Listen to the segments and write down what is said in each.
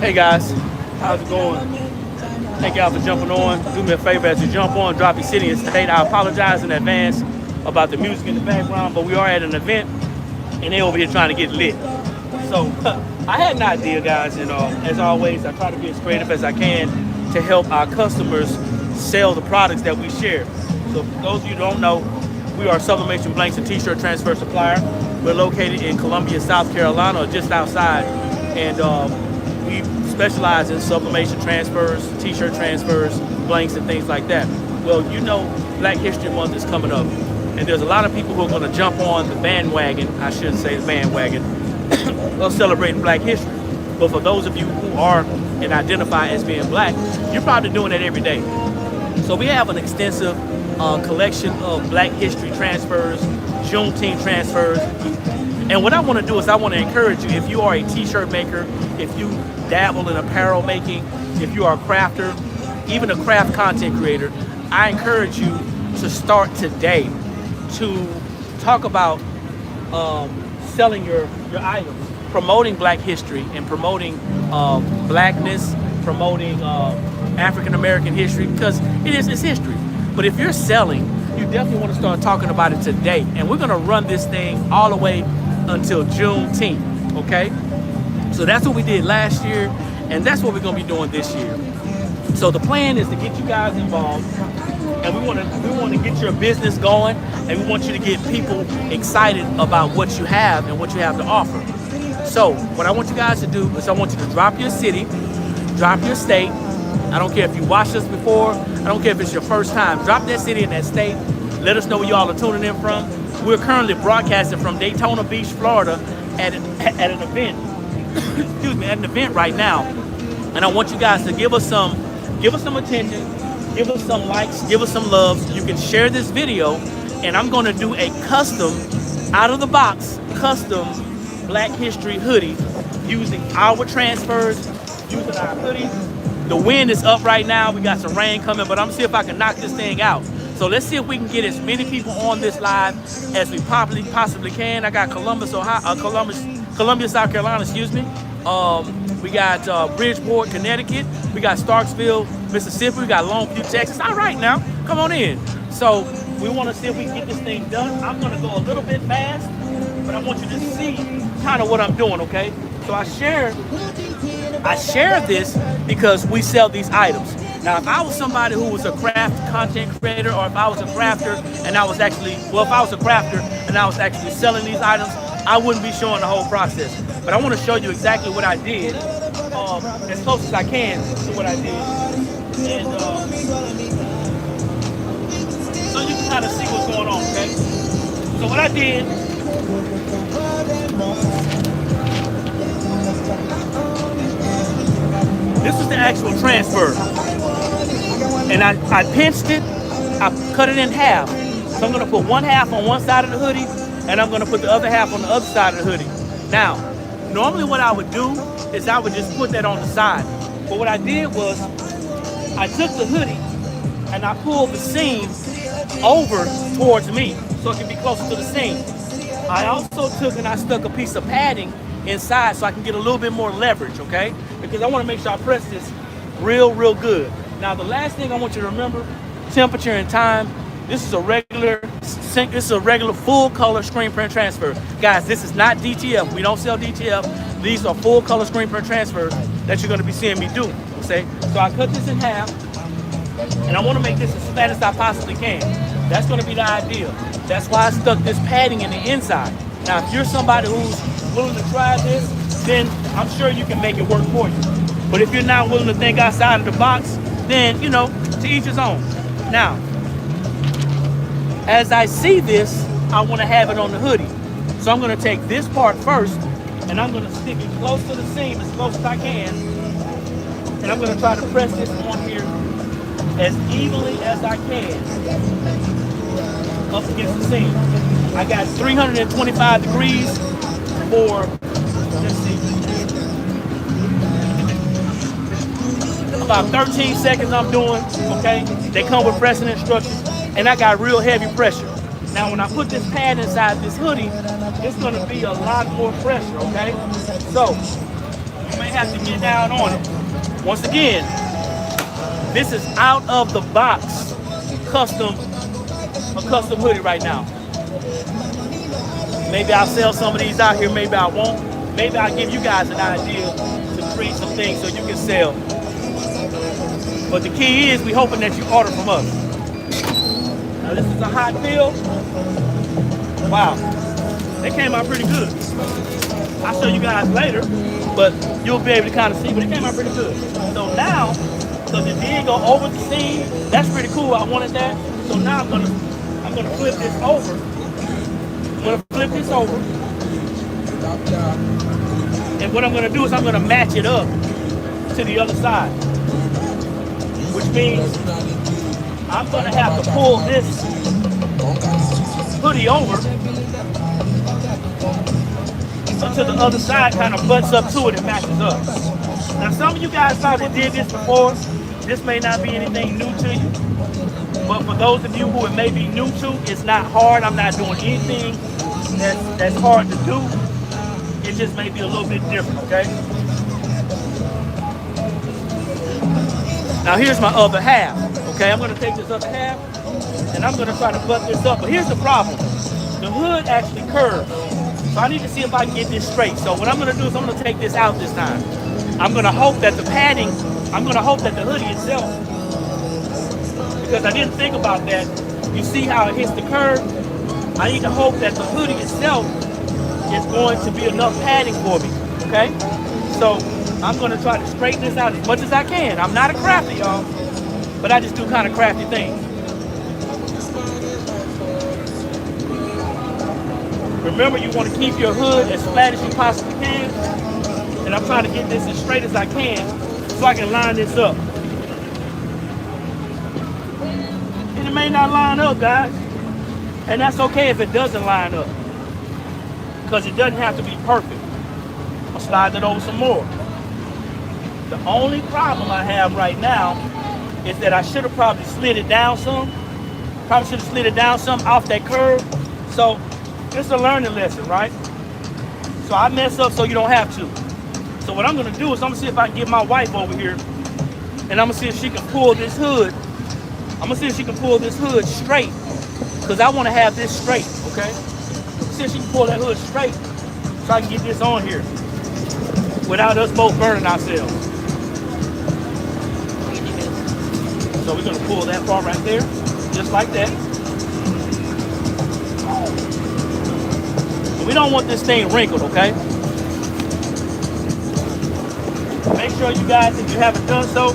Hey guys, how's it going? Thank y'all for jumping on. Do me a favor as you jump on, drop your city and state. I apologize in advance about the music in the background, but we are at an event and they over here trying to get lit. So I had an idea, guys, and as always, I try to be as creative as I can to help our customers sell the products that we share. So for those of you who don't know, we are a sublimation blanks and t-shirt transfer supplier. We're located in Columbia, South Carolina, or just outside, and we specialize in sublimation transfers, t-shirt transfers, blanks, and things like that. Well, you know, Black History Month is coming up, and there's a lot of people who are going to jump on the bandwagon, I should say the bandwagon, of celebrating Black history. But for those of you who are and identify as being Black, you're probably doing that every day. So we have an extensive collection of Black history transfers, Juneteenth transfers. And what I want to do is I want to encourage you, if you are a t-shirt maker, if you dabble in apparel making, if you are a crafter, even a craft content creator, I encourage you to start today to talk about selling your items, promoting Black history and promoting Blackness, promoting African American history, because it's history. But if you're selling, you definitely want to start talking about it today. And we're going to run this thing all the way until Juneteenth, okay? So that's what we did last year, and that's what we're going to be doing this year. So the plan is to get you guys involved, and we want to get your business going, and we want you to get people excited about what you have and what you have to offer. So what I want you guys to do is I want you to drop your city, drop your state. I don't care if you watched us before. I don't care if it's your first time. Drop that city and that state. Let us know where y'all are tuning in from. We're currently broadcasting from Daytona Beach, Florida, at an event. Excuse me, at an event right now. And I want you guys to give us some attention, give us some likes, give us some loves. You can share this video, and I'm going to do a custom, out of the box, custom Black History hoodie using our transfers, using our hoodies. The wind is up right now. We got some rain coming, but I'm gonna see if I can knock this thing out. So let's see if we can get as many people on this live as we possibly can. I got Columbia, South Carolina, excuse me. We got Bridgeport, Connecticut. We got Starksville, Mississippi. We got Longview, Texas. All right now, come on in. So we want to see if we can get this thing done. I'm gonna go a little bit fast, but I want you to see kind of what I'm doing, okay? So I share this because we sell these items. Now, if I was somebody who was a craft content creator, or if I was a crafter and I was actually, well, if I was a crafter and I was actually selling these items, I wouldn't be showing the whole process. But I want to show you exactly what I did, as close as I can to what I did. And so you can kind of see what's going on, okay? So what I did, this is the actual transfer. And I pinched it, I cut it in half. So I'm gonna put one half on one side of the hoodie, and I'm gonna put the other half on the other side of the hoodie. Now, normally what I would do is I would just put that on the side. But what I did was, I took the hoodie and I pulled the seam over towards me so it can be closer to the seam. I also took and I stuck a piece of padding inside so I can get a little bit more leverage, okay? Because I want to make sure I press this real good. Now, the last thing I want you to remember, temperature and time. This is a regular full color screen print transfer. Guys, this is not DTF. We don't sell DTF. These are full color screen print transfers that you're going to be seeing me do, okay? So I cut this in half, and I want to make this as flat as I possibly can. That's going to be the idea. That's why I stuck this padding in the inside. Now, if you're somebody who's willing to try this, then I'm sure you can make it work for you. But if you're not willing to think outside of the box, then, you know, to each his own. Now, as I see this, I want to have it on the hoodie. So I'm going to take this part first, and I'm going to stick it close to the seam, as close as I can. And I'm going to try to press this on here as evenly as I can up against the seam. I got 325 degrees for, let's see, about 13 seconds I'm doing, okay? They come with pressing instructions, and I got real heavy pressure. Now, when I put this pad inside this hoodie, it's gonna be a lot more pressure, okay? So, You may have to get down on it. Once again, this is out of the box custom hoodie right now. Maybe I'll sell some of these out here, maybe I won't. Maybe I'll give you guys an idea to create some things so you can sell. But the key is we hoping that you order from us. Now this is a hot fill. Wow, they came out pretty good. I'll show you guys later, but you'll be able to kind of see, but it came out pretty good. So now, because it did go over the seam, that's pretty cool. I wanted that. So now I'm gonna flip this over. I'm gonna flip this over. And what I'm gonna do is I'm gonna match it up to the other side. Which means I'm gonna have to pull this hoodie over until the other side kind of butts up to it and matches up. Now some of you guys probably did this before. This may not be anything new to you. But for those of you who it may be new to, it's not hard. I'm not doing anything that's hard to do. It just may be a little bit different, okay? Now here's my other half, okay? I'm gonna take this other half and I'm gonna try to butt this up. But here's the problem. The hood actually curves. So I need to see if I can get this straight. So what I'm gonna do is I'm gonna take this out this time. I'm gonna hope that the padding, I'm gonna hope that the hoodie itself, because I didn't think about that. You see how it hits the curve? I need to hope that the hoodie itself is going to be enough padding for me, okay? So I'm gonna try to straighten this out as much as I can. I'm not a crafty, y'all, but I just do kind of crafty things. Remember, you want to keep your hood as flat as you possibly can. And I'm trying to get this as straight as I can so I can line this up. And it may not line up, guys. And that's okay if it doesn't line up, because it doesn't have to be perfect. I'll slide it over some more. The only problem I have right now is that I should have probably slid it down some. Probably should have slid it down some off that curve. So it's a learning lesson, right? So I mess up so you don't have to. So what I'm gonna do is I'm gonna see if I can get my wife over here and I'm gonna see if she can pull this hood. I'm gonna see if she can pull this hood straight, because I wanna have this straight, okay? See if she can pull that hood straight so I can get this on here without us both burning ourselves. So we're gonna pull that part right there, just like that. We don't want this thing wrinkled, okay? Make sure you guys, if you haven't done so,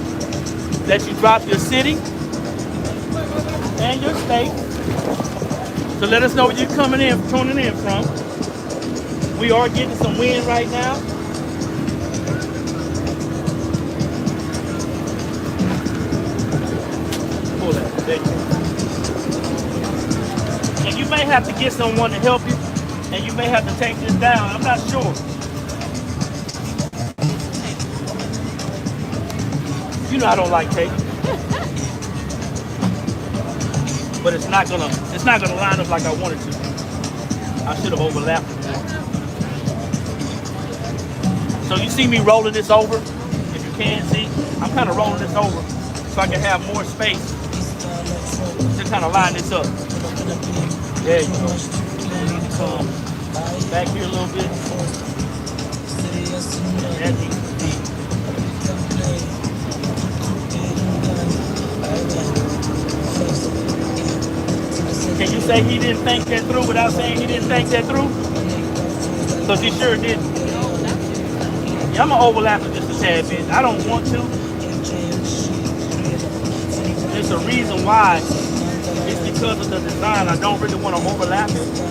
that you drop your city and your state to let us know where you're tuning in from. We are getting some wind right now. Pull that, there you go. And you may have to get someone to help you. And you may have to take this down. I'm not sure. You know I don't like tape. But it's not gonna line up like I wanted to. I should have overlapped it more. So you see me rolling this over. If you can see, I'm kind of rolling this over so I can have more space to kind of line this up. There you go. Come back here a little bit. That needs to be. Can you say he didn't think that through without saying he didn't think that through? Because he sure didn't. Yeah, I'm going to overlap it just a tad bit. I don't want to. There's a reason why. It's because of the design. I don't really want to overlap it.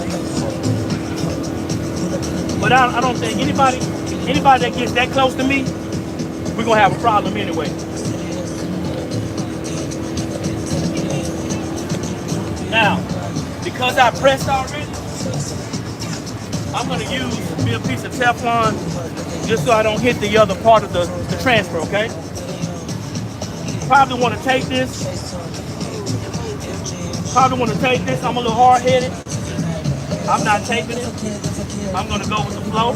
But I don't think anybody that gets that close to me, we're going to have a problem anyway. Now, because I pressed already, I'm going to use me a piece of Teflon just so I don't hit the other part of the transfer, okay? Probably want to take this. I'm a little hard-headed. I'm not taping it. I'm going to go with the flow.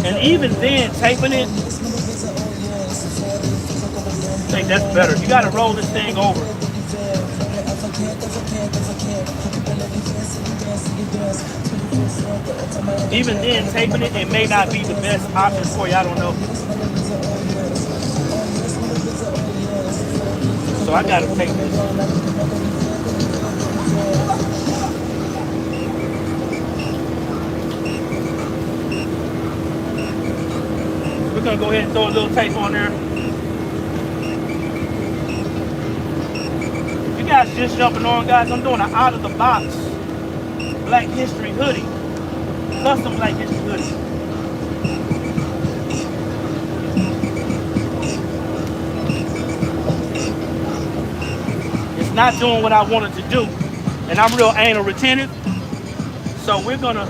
And even then, taping it, I think that's better. You gotta roll this thing over. Even then, taping it, it may not be the best option for you. I don't know. So I gotta take this. We're gonna go ahead and throw a little tape on there. You guys just jumping on, guys. I'm doing an out of the box Black History hoodie. Custom Black History hoodie. It's not doing what I wanted to do. And I'm real anal retentive. So we're gonna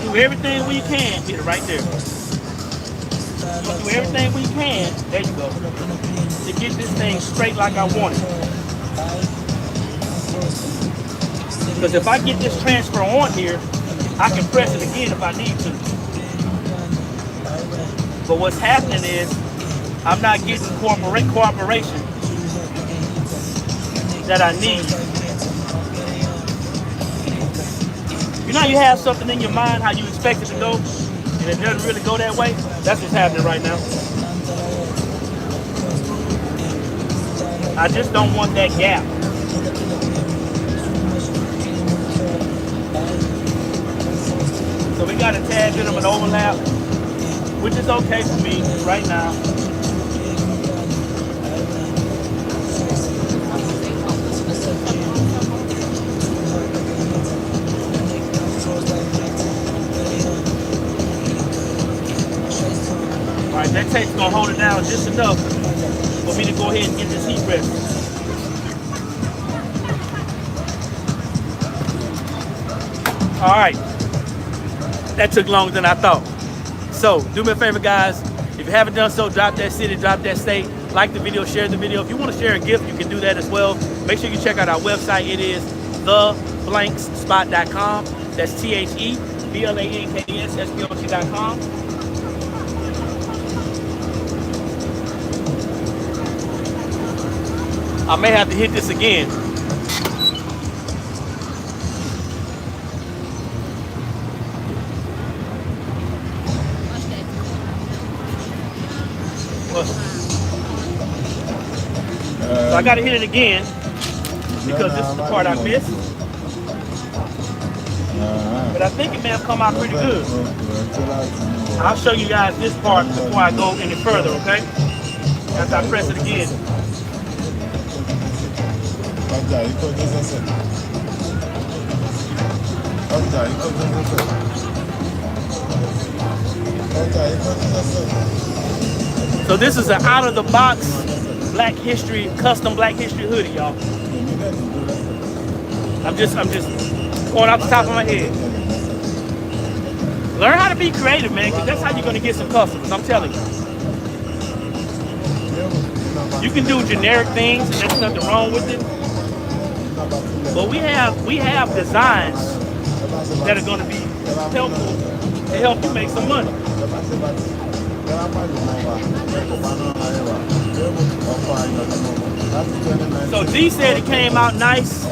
do everything we can. Get it right there. We'll do everything we can. There you go. To get this thing straight like I want it. Because if I get this transfer on here, I can press it again if I need to. But what's happening is I'm not getting cooperation that I need. You know, you have something in your mind how you expect it to go, and it doesn't really go that way. That's what's happening right now. I just don't want that gap. So we got a tad bit of an overlap, which is okay for me right now. All right, that tape's gonna hold it down just enough for me to go ahead and get this heat press. All right, that took longer than I thought. So do me a favor, guys. If you haven't done so, drop that city, drop that state, like the video, share the video. If you want to share a gift, you can do that as well. Make sure you check out our website. It is theblanksspot.com. That's THEBLANKSSPOT.com. I may have to hit this again. So I gotta hit it again because this is the part I missed. But I think it may have come out pretty good. I'll show you guys this part before I go any further, okay? After I press it again. So this is an out-of-the-box Black History, custom Black History hoodie, y'all. I'm just going off the top of my head. Learn how to be creative, man, because that's how you're going to get some customers, I'm telling you. You can do generic things, and there's nothing wrong with it. But we have designs that are going to be helpful to help you make some money. So D said it came out nice.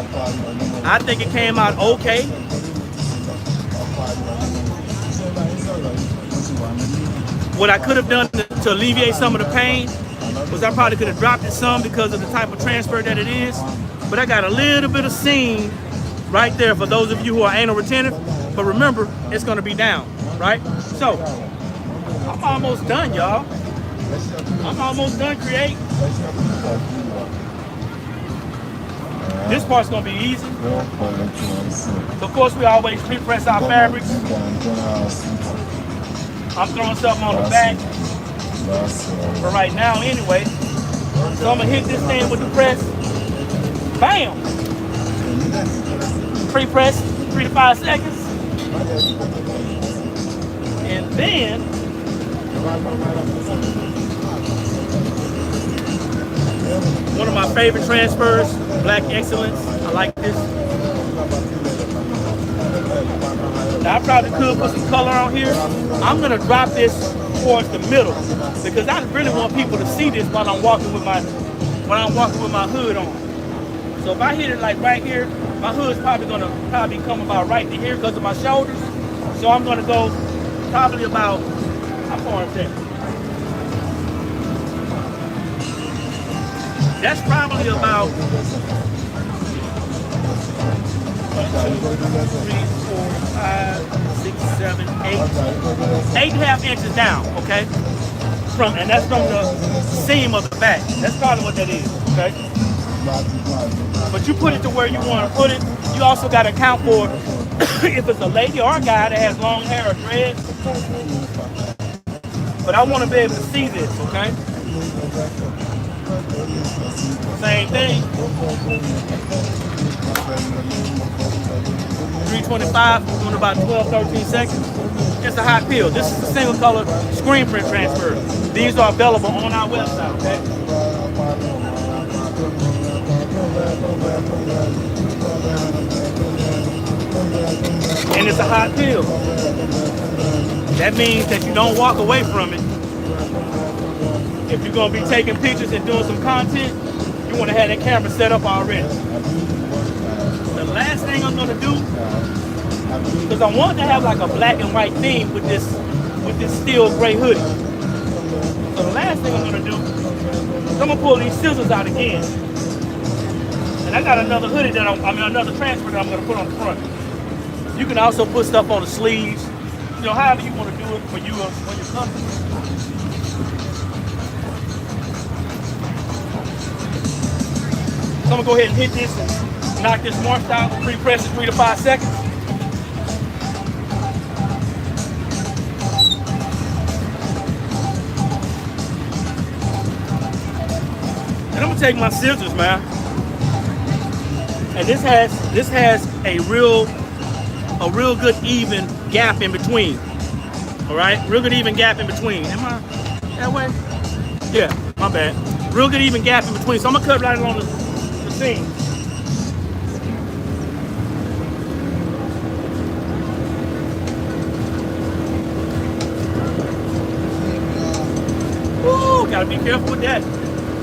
I think it came out okay. What I could have done to alleviate some of the pain was I probably could have dropped it some because of the type of transfer that it is. But I got a little bit of seam right there for those of you who are anal retentive. But remember, it's going to be down, right? So I'm almost done, y'all. I'm almost done creating. This part's gonna be easy. So of course we always pre-press our fabrics. I'm throwing something on the back for right now anyway. So I'm gonna hit this thing with the press. Bam! Pre-press, 3 to 5 seconds. And then one of my favorite transfers, Black Excellence. I like this. Now I probably could put some color on here. I'm gonna drop this towards the middle because I really want people to see this while I'm walking with my hood on. So if I hit it like right here, my hood's probably gonna come about right to here because of my shoulders. So I'm gonna go probably about, how far is that? That's probably about 1, 2, 3, 4, 5, 6, 7, 8. 8.5 inches down, okay? And that's from the seam of the back. That's probably what that is, okay? But you put it to where you want to put it. You also got to account for if it's a lady or a guy that has long hair or dreads. But I want to be able to see this, okay? Same thing. 325, doing about 12, 13 seconds. It's a hot peel. This is a single color screen print transfer. These are available on our website, okay? And it's a hot peel. That means that you don't walk away from it. If you're gonna be taking pictures and doing some content, you wanna have that camera set up already. The last thing I'm gonna do, because I want to have like a black and white theme with this steel gray hoodie. So the last thing I'm gonna do is I'm gonna pull these scissors out again. And I got another hoodie that another transfer that I'm gonna put on the front. You can also put stuff on the sleeves, you know, however you want to do it for you or for your company. So I'm gonna go ahead and hit this and knock this marked out, pre-press it 3 to 5 seconds. And I'm gonna take my scissors, man. And this has a real good even gap in between. All right, real good even gap in between. Am I that way? Yeah, my bad. Real good even gap in between. So I'm gonna cut right along the seam. Woo, gotta be careful with that.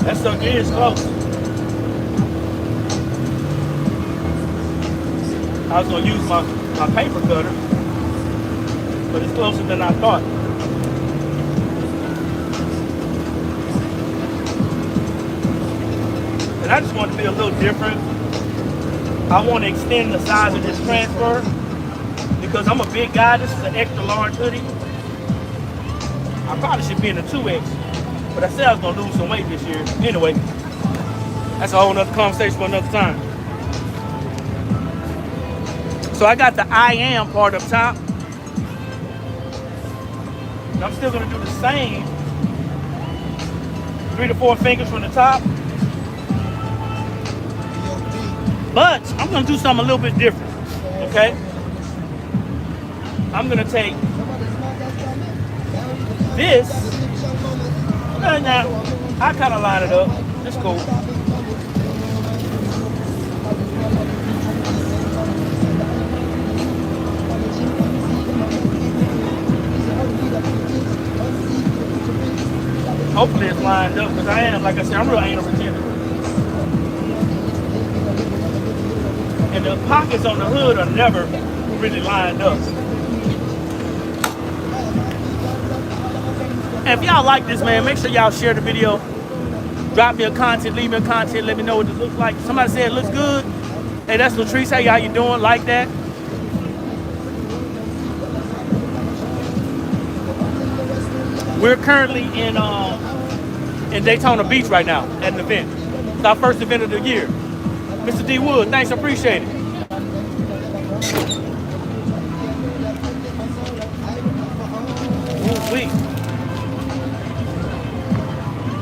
That sucker is close. I was gonna use my paper cutter, but it's closer than I thought. And I just want to be a little different. I want to extend the size of this transfer because I'm a big guy. This is an extra large hoodie. I probably should be in a 2X, but I said I was gonna lose some weight this year. Anyway, that's a whole nother conversation for another time. So I got the I am part up top. And I'm still gonna do the same 3 to 4 fingers from the top. But I'm gonna do something a little bit different, okay? I'm gonna take this. Now, I kind of line it up. It's cool. Hopefully it's lined up because I am, like I said, I'm real anal retentive. And the pockets on the hood are never really lined up. And if y'all like this, man, make sure y'all share the video. Drop me a content, leave me a content, let me know what it looks like. Somebody said it looks good. Hey, that's Latrice. Hey, how you doing? Like that? We're currently in Daytona Beach right now at an event. It's our first event of the year. Mr. D. Wood, thanks, I appreciate it. Ooh-wee.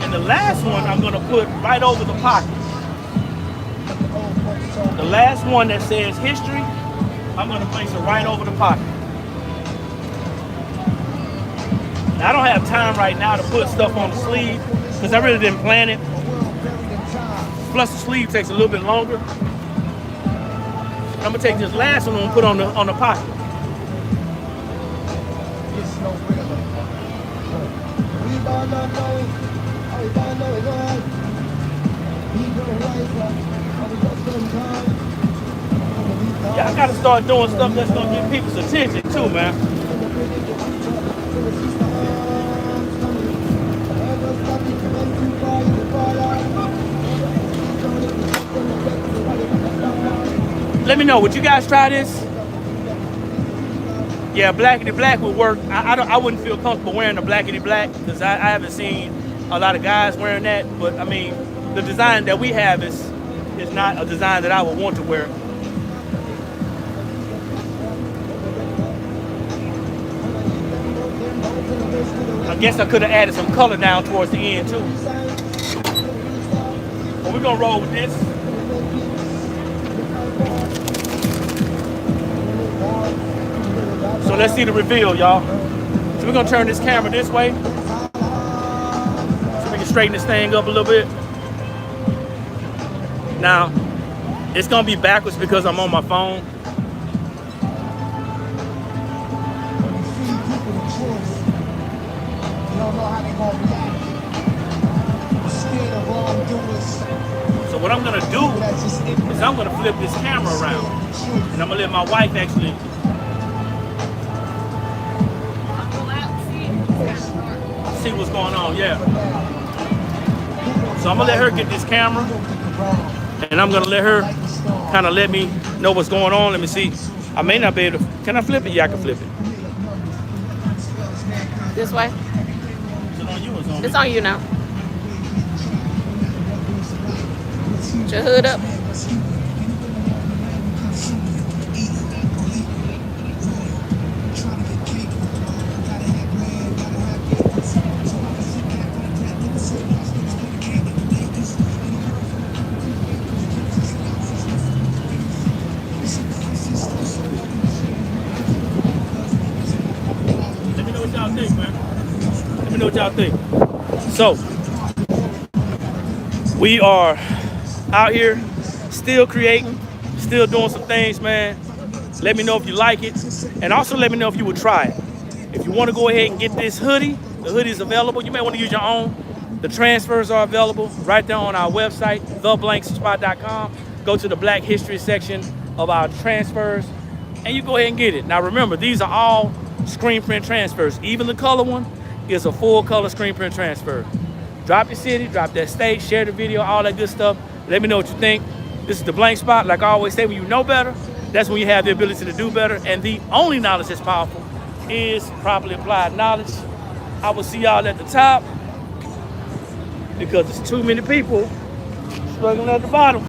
And the last one I'm gonna put right over the pocket. The last one that says history, I'm gonna place it right over the pocket. Now, I don't have time right now to put stuff on the sleeve because I really didn't plan it. Plus the sleeve takes a little bit longer. I'm gonna take this last one and put on the pocket. Y'all gotta start doing stuff that's gonna get people's attention too, man. Let me know, would you guys try this? Yeah, blackity black would work. I wouldn't feel comfortable wearing the blackity black because I haven't seen a lot of guys wearing that. But I mean, the design that we have is not a design that I would want to wear. I guess I could have added some color down towards the end too. But we're gonna roll with this. So let's see the reveal, y'all. So we're gonna turn this camera this way so we can straighten this thing up a little bit. Now, it's gonna be backwards because I'm on my phone. So what I'm gonna do is I'm gonna flip this camera around and I'm gonna let my wife actually see what's going on, yeah. So I'm gonna let her get this camera and I'm gonna let her kind of let me know what's going on. Let me see. I may not be able to, can I flip it? Yeah, I can flip it. This way? Is it on you or it's on me? It's on you now. Put your hood up. Let me know what y'all think, man. Let me know what y'all think. So, we are out here still creating, still doing some things, man. Let me know if you like it. And also let me know if you would try it. If you want to go ahead and get this hoodie, the hoodie is available. You may want to use your own. The transfers are available right there on our website, theblankspot.com. Go to the Black History section of our transfers and you go ahead and get it. Now remember, these are all screen print transfers. Even the color one is a full color screen print transfer. Drop your city, drop that state, share the video, all that good stuff. Let me know what you think. This is the Blank Spot. Like I always say, when you know better, that's when you have the ability to do better. And the only knowledge that's powerful is properly applied knowledge. I will see y'all at the top because there's too many people struggling at the bottom.